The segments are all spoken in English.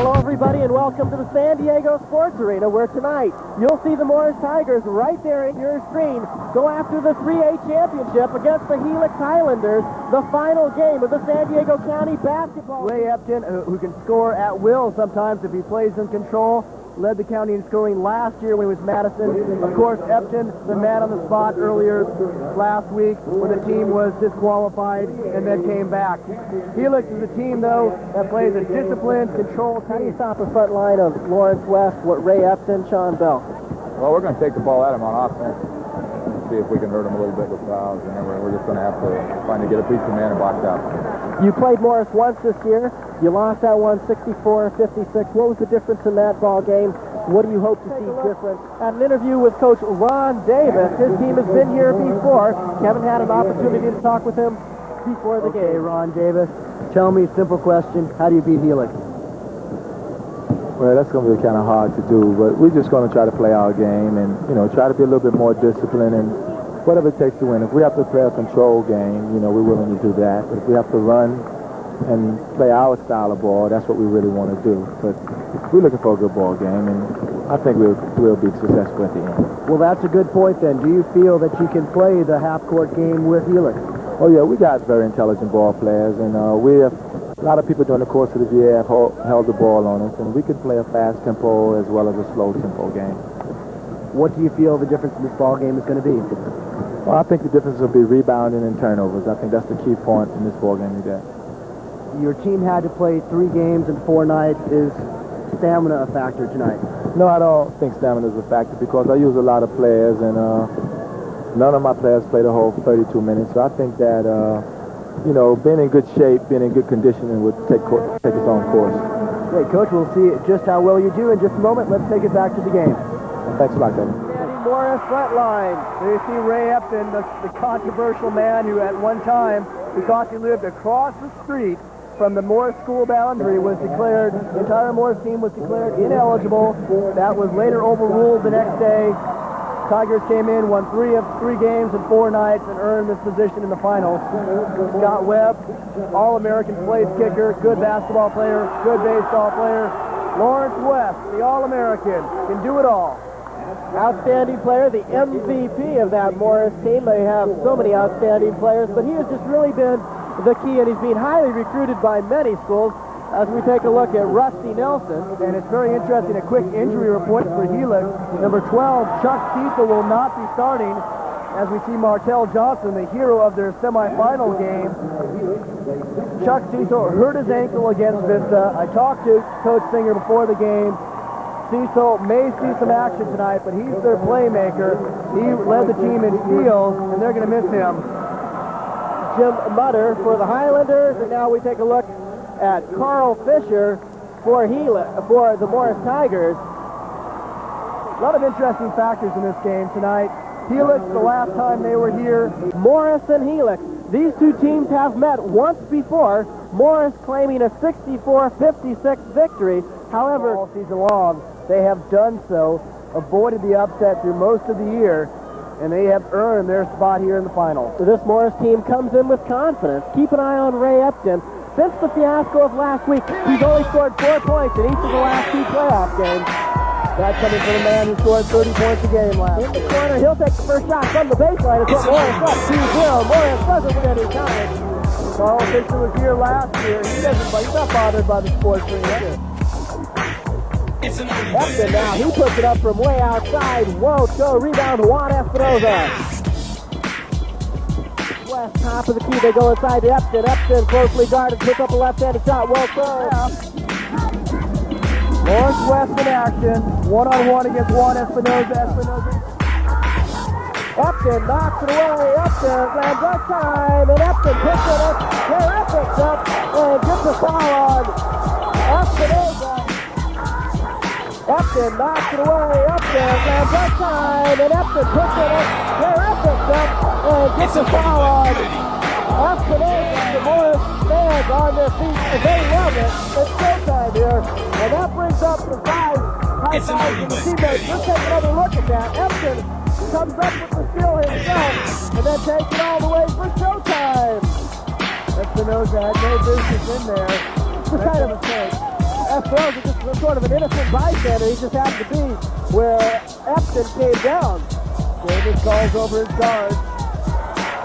Hello everybody and welcome to the San Diego Sports Arena, where tonight you'll see the Morris Tigers right there in your screen go after the 3A championship against the Helix Highlanders, the final game of the San Diego County basketball. Ray Epton, who can score at will sometimes if he plays in control, led the county in scoring last year when he was Madison. Of course, Epton, the man on the spot earlier last week when the team was disqualified and then came back. Helix is a team, though, that plays a disciplined, controlled How do you team. stop a front line of Lawrence West, Ray Epton, Sean Bell? Well, we're going to take the ball at him on offense and see if we can hurt him a little bit with fouls, and then we're just going to have to find to get a piece of man and box out. You played Morris once this year. You lost that one 64-56. What was the difference in that ball game? What do you hope to see different? At an interview with Coach Ron Davis, his team has been here before. Kevin had an opportunity to talk with him before the game. Ron Davis, tell me, simple question, how do you beat Helix? Well, that's going to be kind of hard to do, but we're just going to try to play our game and, try to be a little bit more disciplined and whatever it takes to win. If we have to play a control game, we're willing to do that. But if we have to run and play our style of ball, that's what we really want to do. But we're looking for a good ball game, and I think we'll be successful at the end. Well, that's a good point then. Do you feel that you can play the half-court game with Helix? Oh, yeah, we got very intelligent ball players, and we have a lot of people during the course of the year have held the ball on us, and we can play a fast tempo as well as a slow tempo game. What do you feel the difference in this ball game is going to be? Well, I think the difference will be rebounding and turnovers. I think that's the key point in this ball game today. Your team had to play 3 games in 4 nights. Is stamina a factor tonight? No, I don't think stamina is a factor because I use a lot of players, and none of my players play the whole 32 minutes. So I think that, being in good shape, being in good conditioning would take its own course. Okay, Coach, we'll see just how well you do in just a moment. Let's take it back to the game. Well, thanks a lot, Kevin. Morris front line. There you see Ray Epton, the controversial man who at one time, because he lived across the street from the Morris school boundary, the entire Morris team was declared ineligible. That was later overruled the next day. Tigers came in, won 3 of 3 games in 4 nights, and earned this position in the finals. Scott Webb, All-American place kicker, good basketball player, good baseball player. Lawrence West, the All-American, can do it all. Outstanding player, the MVP of that Morris team. They have so many outstanding players, but he has just really been the key, and he's being highly recruited by many schools. As we take a look at Rusty Nelson. And it's very interesting, a quick injury report for Helix. Number 12, Chuck Cecil, will not be starting, as we see Martell Johnson, the hero of their semifinal game. Chuck Cecil hurt his ankle against Vista. I talked to Coach Singer before the game. Cecil may see some action tonight, but he's their playmaker. He led the team in steals, and they're going to miss him. Jim Mutter for the Highlanders, and now we take a look at Carl Fisher for the Morris Tigers. A lot of interesting factors in this game tonight. Helix, the last time they were here. Morris and Helix. These two teams have met once before, Morris claiming a 64-56 victory. However, all season long, they have done so, avoided the upset through most of the year, and they have earned their spot here in the final. So this Morris team comes in with confidence. Keep an eye on Ray Epton. Since the fiasco of last week, he's only scored 4 points in each of the last 2 playoff games. That's coming from the man who scored 30 points a game last year. In the corner, he'll take the first shot from the baseline. It's what Morris up 2-0. Morris doesn't win any time. Carl Fisher was here last year. He's not bothered by the sports arena. Epton now, he puts it up from way outside. Won't go. Rebound, Juan Espinoza. West, top of the key. They go inside to Epton. Epton closely guarded. Puts up a left-handed shot. Well thrown. Lawrence West in action. One-on-one against Juan Espinoza. Epton knocks it away. Epton lands on time. And Epton puts it up. Terrific up. And gets a foul on Espinoza. Epton knocks it away. Epton lands on time. And Epton puts it up. Terrific up. And gets a foul on Espinoza. The Morris fans on their feet. They love it. It's showtime here. And that brings up the 5 high fives to the teammates. Let's take another look at that. Epton comes up with the steal himself and then takes it all the way for showtime. Espinoza had no business in there. It's a kind of mistake. Espinosa just was sort of an innocent bystander. He just happened to be where Epton came down. Davis calls over his guard.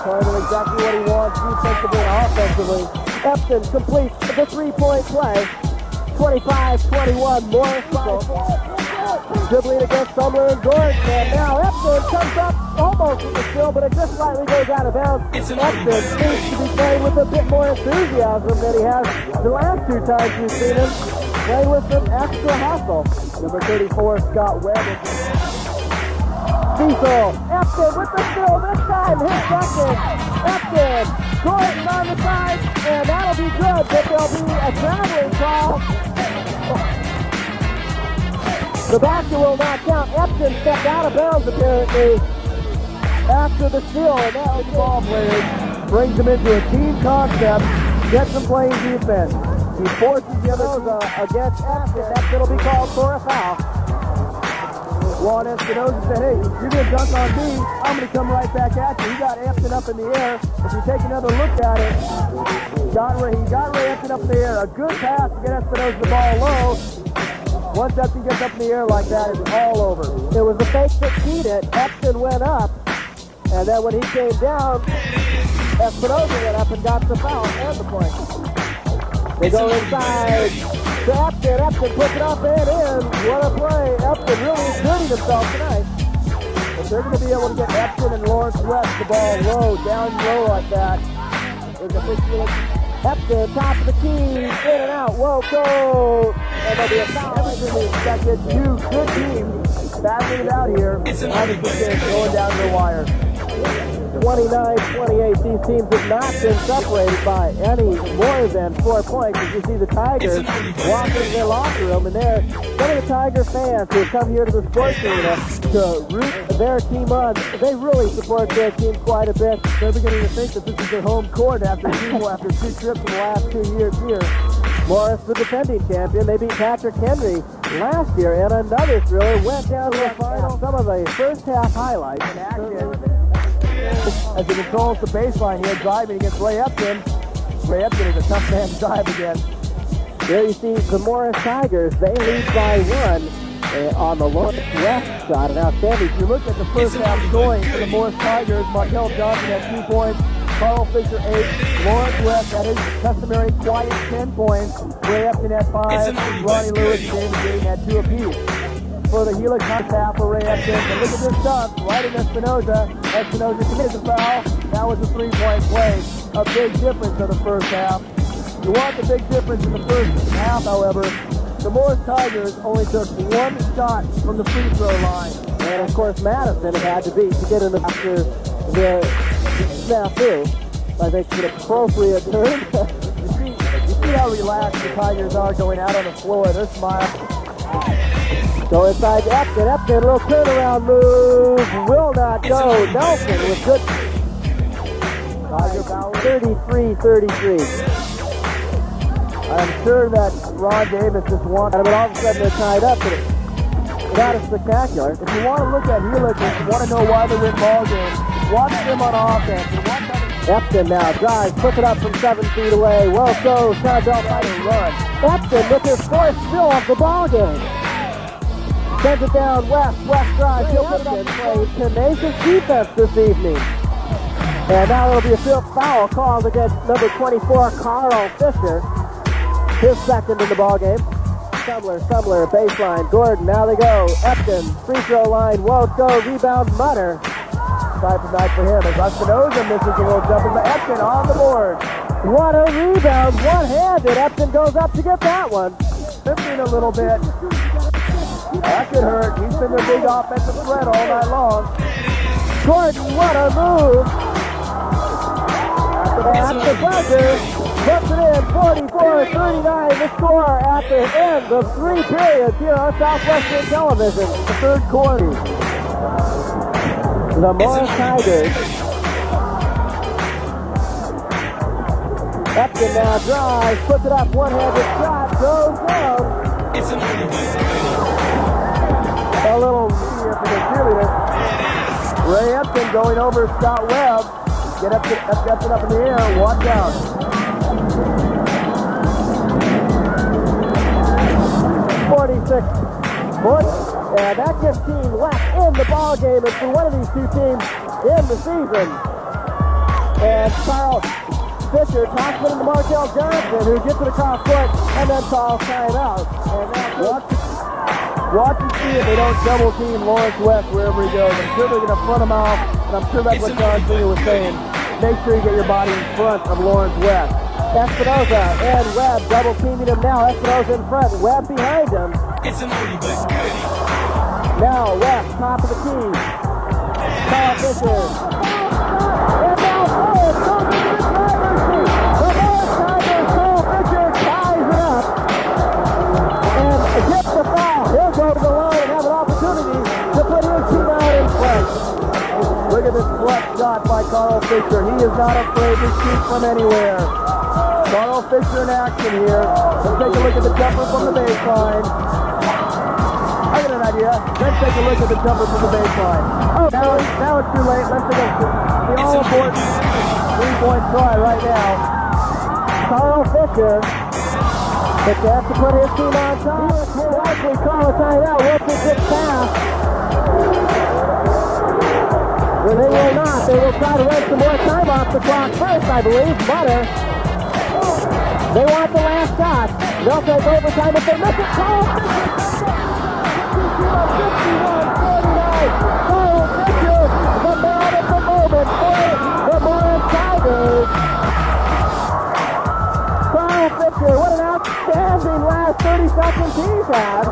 Telling him exactly what he wants defensively and offensively. Epton completes the three-point play. 25-21, Morris dribbling against Sumler and Gordon, and now Epton comes up almost with the steal, but it just slightly goes out of bounds. Epton seems to be playing with a bit more enthusiasm than he has the last two times we've seen him. Playing with some extra hustle. Number 34, Scott Webb. Cecil, Epton with the steal, this time his second. Epton, Gordon on the side, and that'll be good, but there'll be a traveling call. The basket will not count. Epton stepped out of bounds apparently after the steal, and that was ball players. Brings him into a team concept, gets him playing defense. He forces the other against Epton. That's going to be called for a foul. Juan Espinosa said, hey, you're going to dunk on me, I'm going to come right back at you. He got Epton up in the air. If you take another look at it, he got Ray Epton up in the air. A good pass to get Espinosa the ball low. Once Epton gets up in the air like that, it's all over. It was a fake that beat it. Epton went up, and then when he came down, Espinosa went up and got the foul and the point. They go inside to Epton. Epton puts it up and in. What a play. Epton really exerting himself tonight. If they're going to be able to get Epton and Lawrence West the ball low, down low like that, there's a big deal. Epton, top of the key, in and out. Whoa, go! And there'll be a foul. Everything we expected. Two good teams battling it out here. Obviously, going down to the wire. 29-28, these teams have not been separated by any more than 4 points. As you see the Tigers walking in their locker room, and they're some of the Tiger fans who have come here to the sports arena to root their team on. They really support their team quite a bit. They're beginning to think that this is their home court after two trips in the last 2 years here. Morris, the defending champion, they beat Patrick Henry last year, and another thriller went down to the final. Some of the first half highlights in action. As he controls the baseline here, driving against Ray Epton. Ray Epton is a tough man to drive against. There you see the Morris Tigers. They lead by one on the Lawrence West side. And outstanding. If you look at the first half scoring for the Morris Tigers, Markel Johnson had 2 points, Carl Fisher 8, Lawrence West had his customary quiet 10 points, Ray Epton had 5, Ronnie Lewis and James Green had 2 apiece. For the Helix half for Ray Epton. And look at this dunk, right in Espinosa. Espinosa committed the foul. That was a 3-point play. A big difference in the first half. You want the big difference in the first half, however. The Morris Tigers only took 1 shot from the free throw line. And of course Madison had to beat to get in after the snafu. I think it's an appropriate term. you see how relaxed the Tigers are going out on the floor. They're smiling. So inside to Epton. Epton, a little turnaround move. Will not go. Nelson with good. Tiger Bauer 33-33. I'm sure that Ron Davis just wanted, but all of a sudden they're tied up. But that is spectacular. If you want to look at Helix and you want to know why they win ball games, watch them on offense. Epton now drives, puts it up from 7 feet away. Well, so Chandel fighting run. Epton with his 4th steal of the ball game. Sends it down West drive, he'll put it up and play tenacious defense this evening. And now it'll be a field foul called against number 24, Carl Fisher. His second in the ball game. Sumler, baseline, Gordon, now they go. Epton, free throw line, won't go, rebound, Mutter. Type of night for him as Espinosa misses a little jumper, but Epton on the board. What a rebound, one-handed. Epton goes up to get that one. Lifting a little bit. That could hurt. He's been their big offensive threat all night long. Gordon, what a move. At the buzzer, puts it in, 44-39, the score at the end of 3 periods here on Southwestern Television. The third quarter. The Morris Tigers. Epton now drives, puts it up, one-handed shot, goes down. A little easier for the cheerleader. Ray Epton going over Scott Webb. Get Epton up in the air. Watch out. 46 foot, and that gives team left in the ball game. It's for one of these two teams in the season. And Carl Fisher tosses it into Markel Johnson, who gets it across foot and then calls timeout. And now watch and see if they don't double team Lawrence West wherever he goes. I'm sure they're going to front him off, and I'm sure that's what John Singer was saying. Make sure you get your body in front of Lawrence West. Espinoza and Webb double teaming him now. Espinoza in front, Webb behind him. Now Webb, top of the key. Carl Fisher. And now Forrest goes into the driver's seat. The Forrest Tigers, Carl Fisher ties it up and gets the foul. He'll go to the line and have an opportunity to put his team out in front. Look at this clutch shot by Carl Fisher. He is not afraid to shoot from anywhere. Carl Fisher in action here. Let's take a look at the jumper from the baseline. I got an idea. Let's take a look at the jumper from the baseline. Oh, now it's too late. Let's take the all-important three-point try right now. Carl Fisher, but they have to put his team on top. He'll likely call a timeout once it gets past. Well, they will not. They will try to run some more time off the clock first, I believe. Butter. They want the last shot. They'll take overtime if they miss it. Carl Fisher, 51-49. Carl Fisher, the man at the moment for the Morris Tigers. Carl Fisher, what an outstanding last 30 seconds he's had.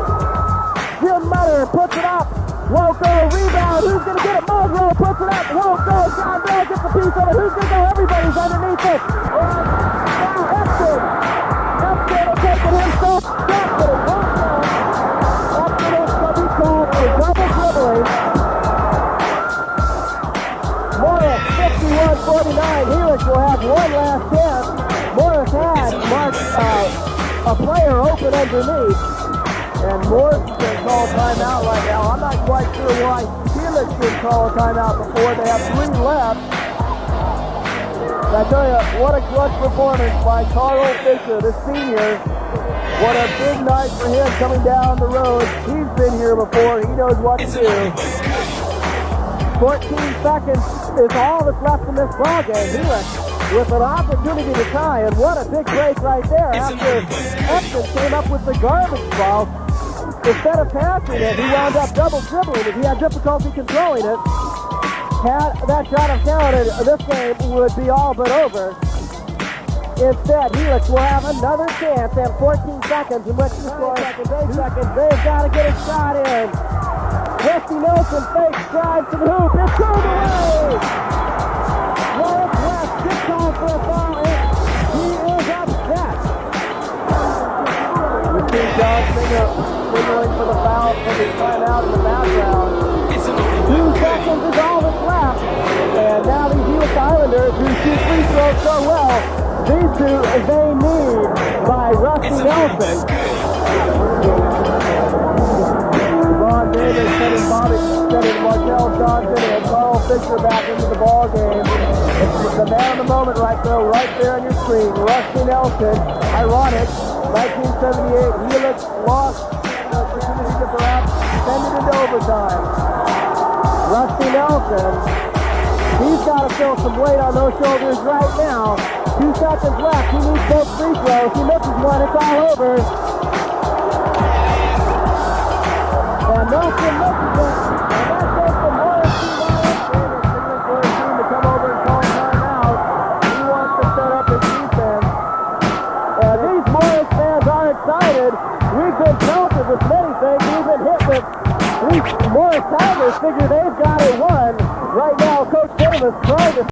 Jim Mutter puts it up. Won't go, rebound. Who's going to get it? Mulgrew puts it up. Won't go. John Bell gets a piece of it. Who's going to go? Everybody's underneath it. Now Epton will take it himself. Stop, but it won't go. Epton is going to be called for double dribbling. Morris, 51-49. Helix will have one last chance. Morris had marked a player open underneath. And Morris is going to call a timeout right now. I'm not quite sure why Felix should call a timeout before. They have 3 left. I tell you, what a clutch performance by Carl Fisher, the senior. What a big night for him coming down the road. He's been here before. He knows what to do. 14 seconds is all that's left in this ballgame. Helix with an opportunity to tie, and what a big break right there after Epton came up with the garbage ball. Instead of passing it, he wound up double dribbling it. He had difficulty controlling it. Had that shot have counted, this game would be all but over. Instead, Helix will have another chance at 14 seconds in which to score. 8 seconds. They've got to get a shot in. Westy Nelson fakes, drives to the hoop. It's turned away. Lawrence West gets called for a foul, and he is upset. We see John Singer signaling for the foul for the timeout in the background. 2 seconds is all that's left. And now these Helix Islanders, who shoot free throws so well, these two they need by Rusty Nelson. Ron Davis setting Markel Johnson and Carl Fisher back into the ball game. It's the man of the moment right there on your screen. Rusty Nelson, ironic, 1978 Helix lost an opportunity to perhaps send it into overtime. Rusty Nelson, he's got to feel some weight on those shoulders right now. 2 seconds left. He needs both free throws. He misses one. It's all over. And Nelson misses it. And that goes to Morris. Davis signaling for his team to come over and call timeout. He wants to set up his defense. And these Morris fans are excited. We've been pelted with many things. We've been hit with these Morris Tigers figure they've got it won. Right now, Coach Denham is trying to